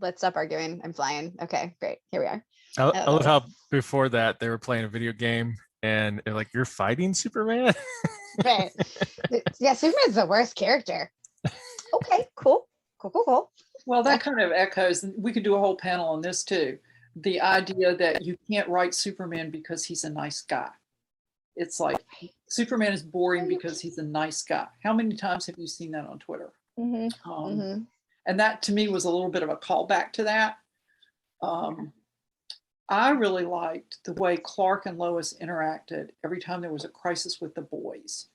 let's stop arguing, I'm flying, okay, great, here we are. I love how before that they were playing a video game and they're like, you're fighting Superman. Right. Yeah, Superman's the worst character. Okay, cool. Well, that kind of echoes, we could do a whole panel on this too, the idea that you can't write Superman because he's a nice guy. It's like Superman is boring because he's a nice guy. How many times have you seen that on Twitter? And that to me was a little bit of a callback to that. I really liked the way Clark and Lois interacted every time there was a crisis with the boys,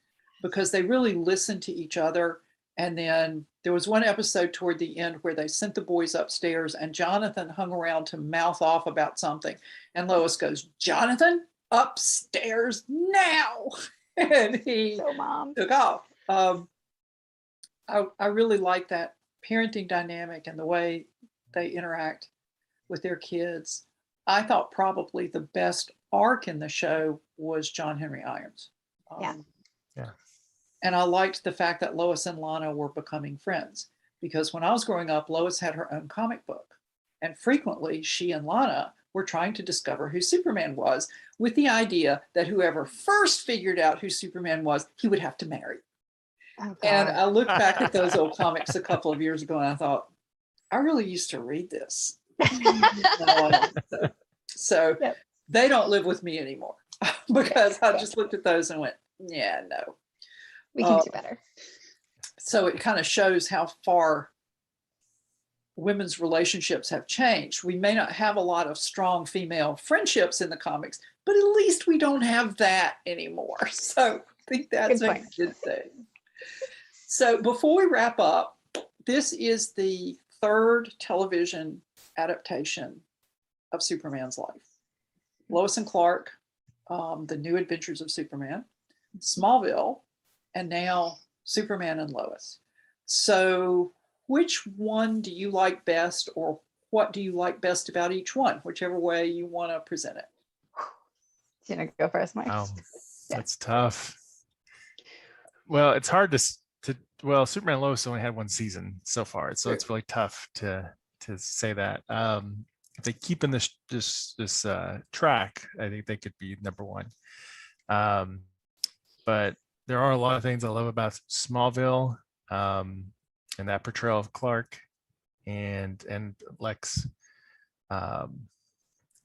because they really listened to each other. And then there was one episode toward the end where they sent the boys upstairs and Jonathan hung around to mouth off about something. And Lois goes, Jonathan, upstairs now. And he took off. I really like that parenting dynamic and the way they interact with their kids. I thought probably the best arc in the show was John Henry Irons. Yeah. And I liked the fact that Lois and Lana were becoming friends, because when I was growing up, Lois had her own comic book. And frequently she and Lana were trying to discover who Superman was, with the idea that whoever first figured out who Superman was, he would have to marry. Oh, and I looked back at those old comics a couple of years ago and I thought, I really used to read this. So yep. They don't live with me anymore because I just looked at those and went, yeah, no. We can do better. So it kind of shows how far women's relationships have changed. We may not have a lot of strong female friendships in the comics, but at least we don't have that anymore. So I think that's a good thing. So before we wrap up, this is the third television adaptation of Superman's life. Lois and Clark, The New Adventures of Superman, Smallville, and now Superman and Lois. So which one do you like best, or what do you like best about each one, whichever way you want to present it? You know, go first, Mike. That's tough. Well, it's hard to well, Superman and Lois only had one season so far, so it's really tough to say that. If they keep in this track, I think they could be number one. But there are a lot of things I love about Smallville, and that portrayal of Clark and Lex, and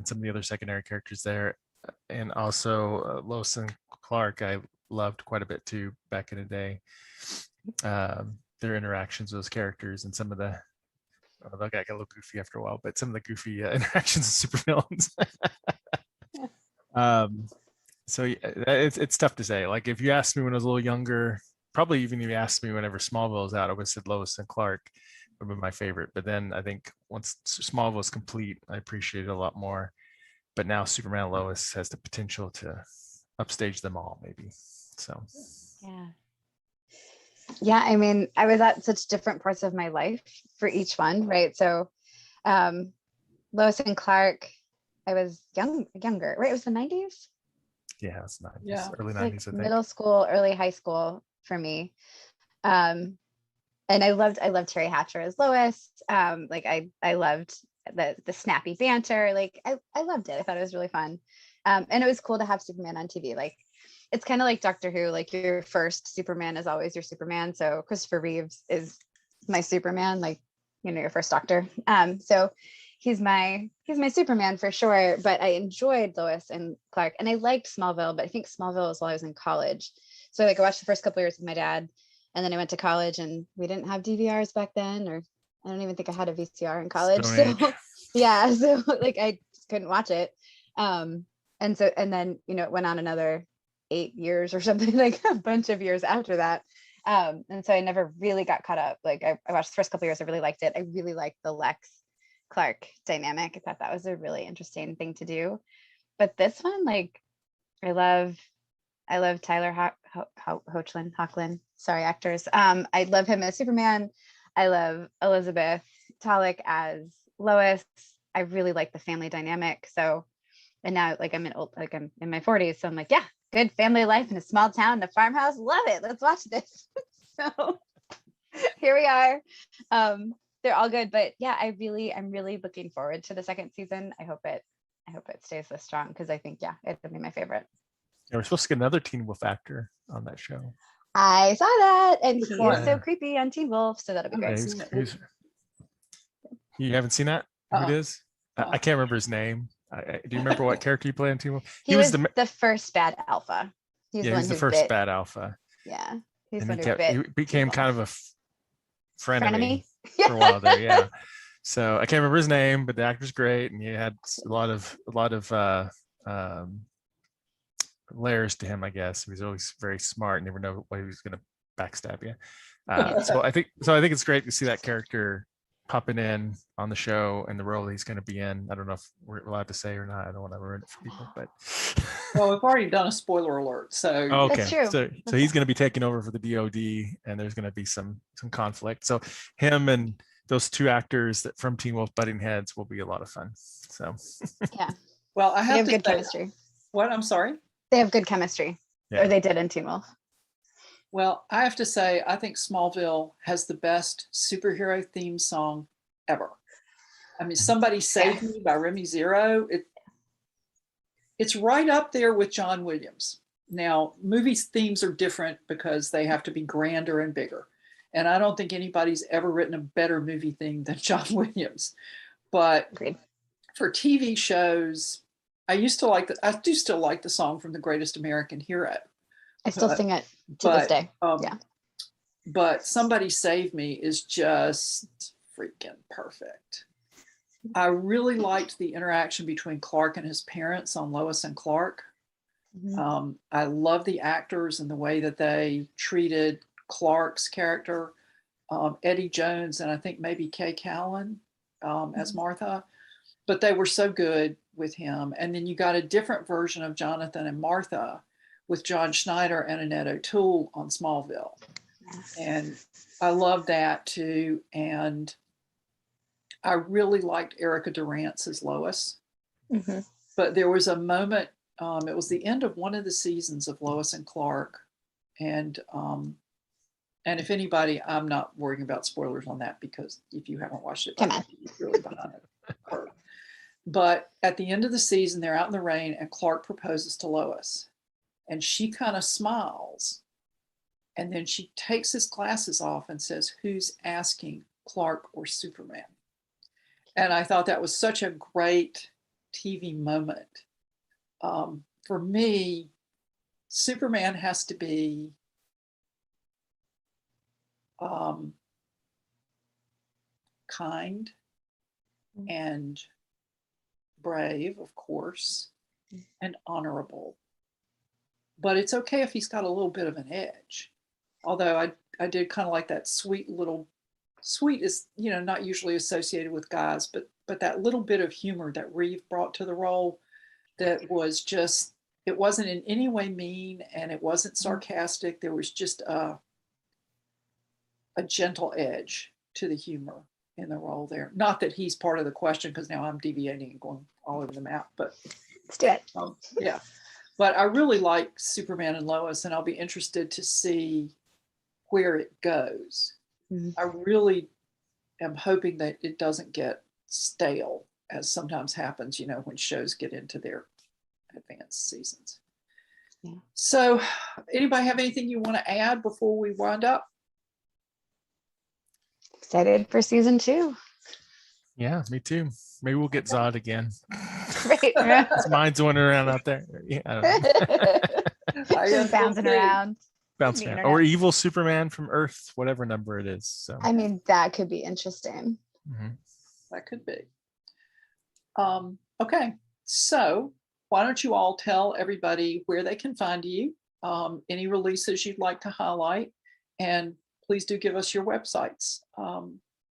some of the other secondary characters there, and also Lois and Clark I loved quite a bit too back in the day. Their interactions with those characters and some of the that got a little goofy after a while, but some of the goofy interactions with supervillains. So it's tough to say. Like if you asked me when I was a little younger, probably even if you asked me whenever Smallville was out, I would have said Lois and Clark. have been my favorite. But then I think once Smallville was complete, I appreciated it a lot more. But now Superman Lois has the potential to upstage them all, maybe. So yeah, I mean, I was at such different parts of my life for each one, right? So Lois and Clark, I was younger, right? It was the 90s. Yeah, it's 90s, Yeah. early Like 90s, I think. middle school, early high school for me. And I loved Terry Hatcher as Lois. Like I loved the snappy banter. Like I loved it. I thought it was really fun. And it was cool to have Superman on TV. Like it's kind of like Doctor Who, like your first Superman is always your Superman. So Christopher Reeves is my Superman, like, you know, your first Doctor. So he's my Superman for sure. But I enjoyed Lois and Clark, and I liked Smallville, but I think Smallville was while I was in college. So like I watched the first couple of years with my dad, and then I went to college, and we didn't have DVRs back then, or I don't even think I had a VCR in college. Stone So Age. yeah, so like I just couldn't watch it. And then, you know, it went on another 8 years or something, like a bunch of years after that. And so I never really got caught up. Like I watched the first couple of years, I really liked it. I really liked the Lex Clark dynamic. I thought that was a really interesting thing to do. But this one, like, I love Tyler Hoechlin. Sorry, actors. I love him as Superman. I love Elizabeth Tulloch as Lois. I really like the family dynamic. So, and now like I'm in my 40s, so I'm like, yeah, good family life in a small town, in a farmhouse. Love it. Let's watch this. So here we are. They're all good, but yeah, I'm really looking forward to the second season. I hope it stays this strong, because I think, yeah, it'll be my favorite. Yeah, we're supposed to get another Teen Wolf actor on that show. I saw that, and Which he one? is so creepy on Teen Wolf, so that'll be Okay. great. You haven't seen that? Who it Uh-uh. is? I can't remember his name. Do you remember what character he played on Teen Wolf? He was the first bad alpha. He's yeah, the one he's the who first bit. bad alpha. Yeah, he's And the one who bit. he became Teen kind of Wolf. a frenemy Yeah. for a while there. Yeah. So I can't remember his name, but the actor's great, and he had a lot of layers to him, I guess. He was always very smart, never know what he was going to backstab you. So I think it's great to see that character popping in on the show and the role that he's going to be in. I don't know if we're allowed to say or not. I don't want to ruin it for people, but Well, we've already done a spoiler alert, so okay. That's true. So he's going to be taking over for the DOD, and there's going to be some conflict. So him and those two actors that from Teen Wolf butting heads will be a lot of fun. So Yeah, well, I they have have to good say, chemistry. what? I'm sorry. They have good chemistry, yeah. or they did in Teen Wolf. Well, I have to say, I think Smallville has the best superhero theme song ever. I mean, Somebody Save Me by Remy Zero. It's right up there with John Williams. Now, movies themes are different because they have to be grander and bigger. And I don't think anybody's ever written a better movie theme than John Williams. But Agreed. for TV shows, I do still like the song from The Greatest American Hero. I still sing it to this day. Yeah. But Somebody Save Me is just freaking perfect. I really liked the interaction between Clark and his parents on Lois and Clark. Mhm. I love the actors and the way that they treated Clark's character, Eddie Jones, and I think maybe Kay Callan as Martha. But they were so good with him. And then you got a different version of Jonathan and Martha with John Schneider and Annette O'Toole on Smallville. And I love that too. And I really liked Erica Durance as Lois. Mm-hmm. But there was a moment, it was the end of one of the seasons of Lois and Clark. And if anybody, I'm not worrying about spoilers on that, because if you haven't watched it, Come on. you're really behind it. But at the end of the season, they're out in the rain and Clark proposes to Lois. And she kind of smiles. And then she takes his glasses off and says, "Who's asking, Clark or Superman?" And I thought that was such a great TV moment. For me, Superman has to be kind and brave, of course, and honorable. But it's okay if he's got a little bit of an edge. Although I did kind of like that sweet little sweet is, not usually associated with guys, but that little bit of humor that Reeve brought to the role that was just, it wasn't in any way mean and it wasn't sarcastic. There was just a gentle edge to the humor in the role there. Not that he's part of the question, because now I'm deviating and going all over the map, but Let's do it. yeah. But I really like Superman and Lois, and I'll be interested to see where it goes. I really am hoping that it doesn't get stale, as sometimes happens, when shows get into their advanced seasons. Yeah. So anybody have anything you want to add before we wind up? Excited for season 2. Yeah, me too. Maybe we'll get Zod again. Right. His mind's wandering around out there. Yeah, I don't know. Just bouncing around. Bouncing around. Or evil Superman from Earth, whatever number it is. So I mean, that could be interesting. That could be. Okay, so why don't you all tell everybody where they can find you, any releases you'd like to highlight, and please do give us your websites.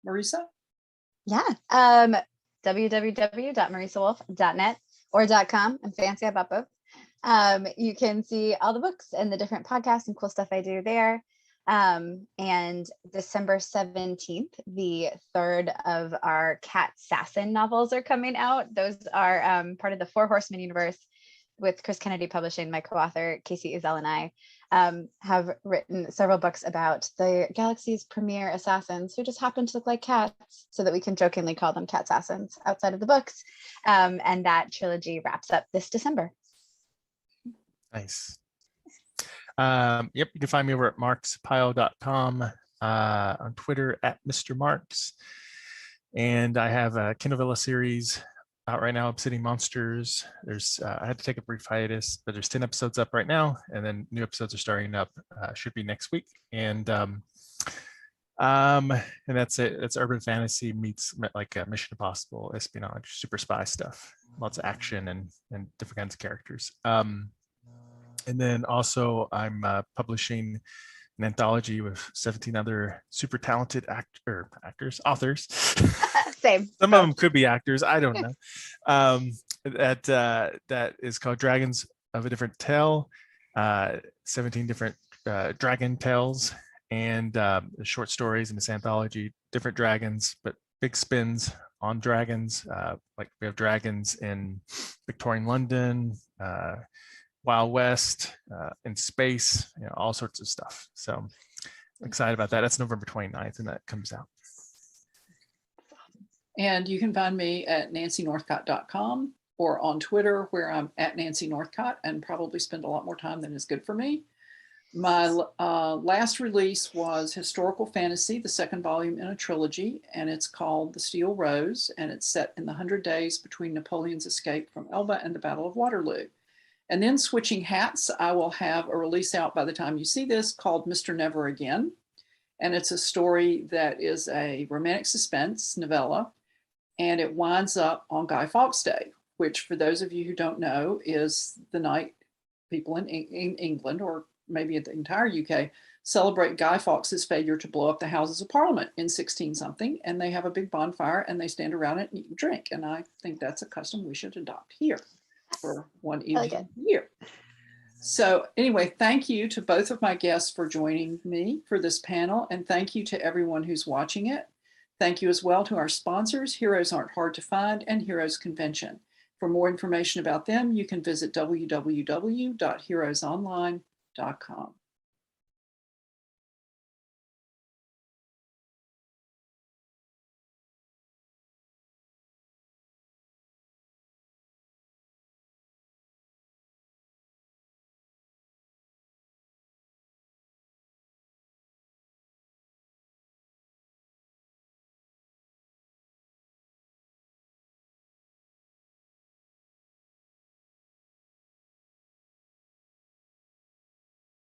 Marisa? Yeah. www.marisawolf.net or .com. I'm fancy about both. You can see all the books and the different podcasts and cool stuff I do there. And December 17th, the third of our Cat Sassin novels are coming out. Those are part of the Four Horsemen universe with Chris Kennedy Publishing. My co-author, Casey Ezel, and I have written several books about the galaxy's premier assassins who just happen to look like cats, so that we can jokingly call them cat assassins outside of the books. And that trilogy wraps up this December. Nice. Yep, you can find me over at marxpyle.com, on Twitter at Mr. Marx. And I have a Kindle Villa series out right now, Obsidian Monsters. There's I had to take a brief hiatus, but there's 10 episodes up right now, and then new episodes are starting up, should be next week. And that's it. It's urban fantasy meets like Mission Impossible, espionage, super spy stuff, lots of action and different kinds of characters. And then also I'm publishing an anthology with 17 other super talented authors. Same. Some of them could be actors, I don't know. That is called Dragons of a Different Tale, 17 different dragon tales, and short stories in this anthology, different dragons, but big spins on dragons. Like we have dragons in Victorian London, Wild West, in space, all sorts of stuff. So I'm excited about that. That's November 29th, and that comes out. And you can find me at nancynorthcott.com or on Twitter, where I'm at Nancy Northcott, and probably spend a lot more time than is good for me. My last release was historical fantasy, the second volume in a trilogy, and it's called The Steel Rose, and it's set in the 100 days between Napoleon's escape from Elba and the Battle of Waterloo. And then switching hats, I will have a release out by the time you see this called Mr. Never Again. And it's a story that is a romantic suspense novella, and it winds up on Guy Fawkes Day, which, for those of you who don't know, is the night people in England, or maybe the entire UK, celebrate Guy Fawkes's failure to blow up the Houses of Parliament in 16-something, and they have a big bonfire and they stand around it and eat and drink. And I think that's a custom we should adopt here for one evening a year. So anyway, thank you to both of my guests for joining me for this panel, and thank you to everyone who's watching it. Thank you as well to our sponsors, Heroes Aren't Hard to Find and Heroes Convention. For more information about them, you can visit www.heroesonline.com.